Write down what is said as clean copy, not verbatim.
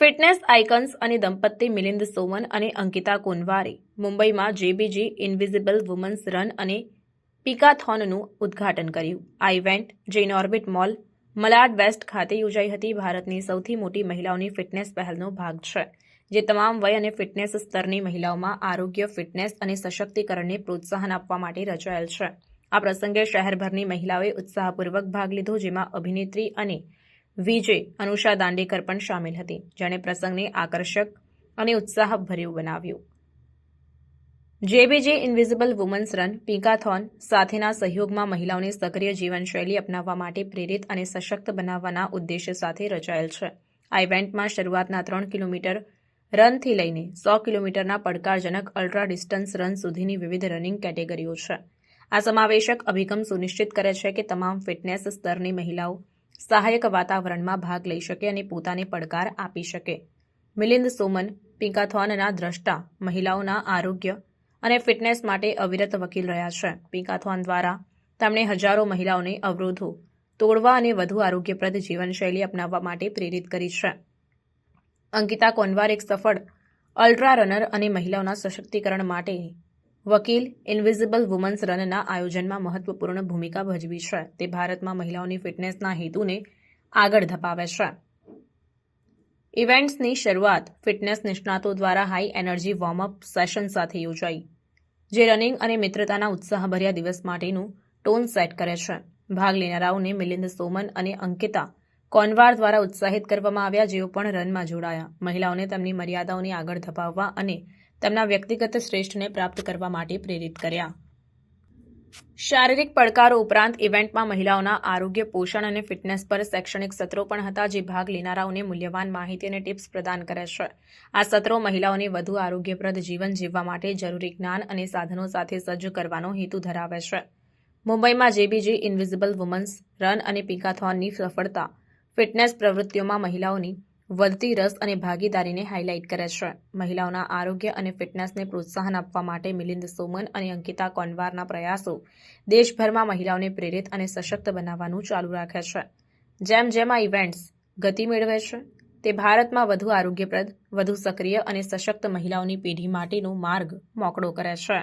Fitness icons અને દંપતી મિલિંદ સોમન અને અંકિતા કોનવારે મુંબઈમાં જેબીજી ઇન્વિઝિબલ વુમન્સ રન અને પિકાથોનનું ઉદ્ઘાટન કર્યું. આ ઇવેન્ટ જે ઇનઓર્બિટ મોલ, મલાડ વેસ્ટ ખાતે યોજાઈ હતી, ભારતની સૌથી મોટી મહિલાઓની ફિટનેસ પહેલનો ભાગ છે, જે તમામ વય અને ફિટનેસ સ્તરની મહિલાઓમાં આરોગ્ય, ફિટનેસ અને સશક્તિકરણને પ્રોત્સાહન આપવા માટે રચાયેલ છે. આ પ્રસંગે શહેરભરની મહિલાઓએ ઉત્સાહપૂર્વક ભાગ લીધો, જેમાં અભિનેત્રી અને વીજે અનુષા દાંડેકર પણ સામેલ હતી, જેણે પ્રસંગને આકર્ષક અને ઉત્સાહભર્યું બનાવ્યું. જેબીજી ઇન્વિઝિબલ વુમન્સ રન પિકાથોન સાથેના સહયોગમાં મહિલાઓને સક્રિય જીવનશૈલી અપનાવવા માટે પ્રેરિત અને સશક્ત બનાવવાના ઉદ્દેશ્ય સાથે રચાયેલ છે. આ ઇવેન્ટમાં શરૂઆતના 3 કિલોમીટર રનથી લઈને 100 કિલોમીટરના પડકારજનક અલ્ટ્રા ડિસ્ટન્સ રન સુધીની વિવિધ રનિંગ કેટેગરીઓ છે. આ સમાવેશક અભિગમ સુનિશ્ચિત કરે છે કે તમામ ફિટનેસ સ્તરની મહિલાઓ સહાયક વાતાવરણમાં ભાગ લઈ શકે અને પોતાને પડકાર આપી શકે. મિલિંદ સોમન પિકાથોનના દ્રષ્ટા મહિલાઓના આરોગ્ય અને ફિટનેસ માટે અવિરત વકીલ રહ્યા છે. પિકાથોન દ્વારા તેમણે હજારો મહિલાઓને અવરોધો તોડવા અને વધુ આરોગ્યપ્રદ જીવનશૈલી અપનાવવા માટે પ્રેરિત કરી છે. અંકિતા કોનવાર એક સફળ અલ્ટ્રા રનર અને મહિલાઓના સશક્તિકરણ માટે વકીલ ઇન્વિઝિબલ વુમન્સ રનના આયોજનમાં મહત્વપૂર્ણ ભૂમિકા ભજવી છે. તે ભારતમાં મહિલાઓની ફિટનેસના હેતુને આગળ ધપાવે છે. ઇવેન્ટ્સની શરૂઆત ફિટનેસ નિષ્ણાતો દ્વારા હાઈ એનર્જી વોર્મઅપ સેશન સાથે યોજાઈ, જે રનિંગ અને મિત્રતાના ઉત્સાહભર્યા દિવસ માટેનું ટોન સેટ કરે છે. ભાગ લેનારાઓને મિલિંદ સોમન અને અંકિતા કોનવાર દ્વારા ઉત્સાહિત કરવામાં આવ્યા, જેઓ પણ રનમાં જોડાયા. મહિલાઓને તેમની મર્યાદાઓને આગળ ધપાવવા અને તેમના વ્યક્તિગત શ્રેષ્ઠને પ્રાપ્ત કરવા માટે પ્રેરિત કર્યા. શારીરિક પડકારો ઉપરાંત ઇવેન્ટમાં મહિલાઓના આરોગ્ય, પોષણ અને ફિટનેસ પર શૈક્ષણિક સત્રો પણ હતા, જે ભાગ લેનારાઓને મૂલ્યવાન માહિતી અને ટિપ્સ પ્રદાન કરે છે. આ સત્રો મહિલાઓને વધુ આરોગ્યપ્રદ જીવન જીવવા માટે જરૂરી જ્ઞાન અને સાધનો સાથે સજ્જ કરવાનો હેતુ ધરાવે છે. મુંબઈમાં જેબીજી ઇન્વિઝિબલ વુમન્સ રન અને પિકાથોનની સફળતા ફિટનેસ પ્રવૃત્તિઓમાં મહિલાઓની વધતી રસ અને ભાગીદારીને હાઇલાઇટ કરે છે. મહિલાઓના આરોગ્ય અને ફિટનેસને પ્રોત્સાહન આપવા માટે મિલિંદ સોમન અને અંકિતા કોનવારના પ્રયાસો દેશભરમાં મહિલાઓને પ્રેરિત અને સશક્ત બનાવવાનું ચાલુ રાખે છે. જેમ જેમ આ ઇવેન્ટ્સ ગતિ મેળવે છે, તે ભારતમાં વધુ આરોગ્યપ્રદ, વધુ સક્રિય અને સશક્ત મહિલાઓની પેઢી માટેનો માર્ગ મોકળો કરે છે.